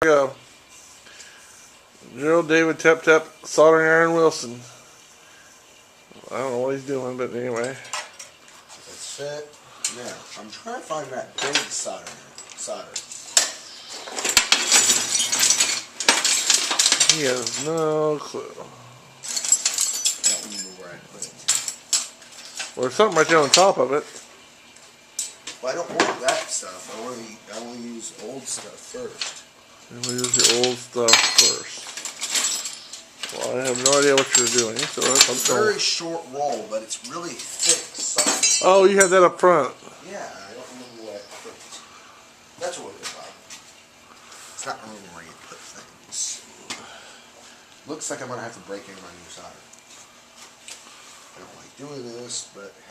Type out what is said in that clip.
go. Gerald David Tap Tap Soldering Iron Wilson. I don't know what he's doing, but anyway. That's it. Now, I'm trying to find that big solder. He has no clue. I don't remember where I put it. Well, there's something right there on top of it. Well, I don't want that stuff. I want to use old stuff first. We'll use the old stuff first. Well, I have no idea what you're doing, so that's It's a very short roll, but it's really thick, soft. Oh, you had that up front. Yeah, I don't remember where I put it. That's what it is. It's not remembering where you put things. Looks like I'm gonna have to break in my new solder. I don't like doing this, but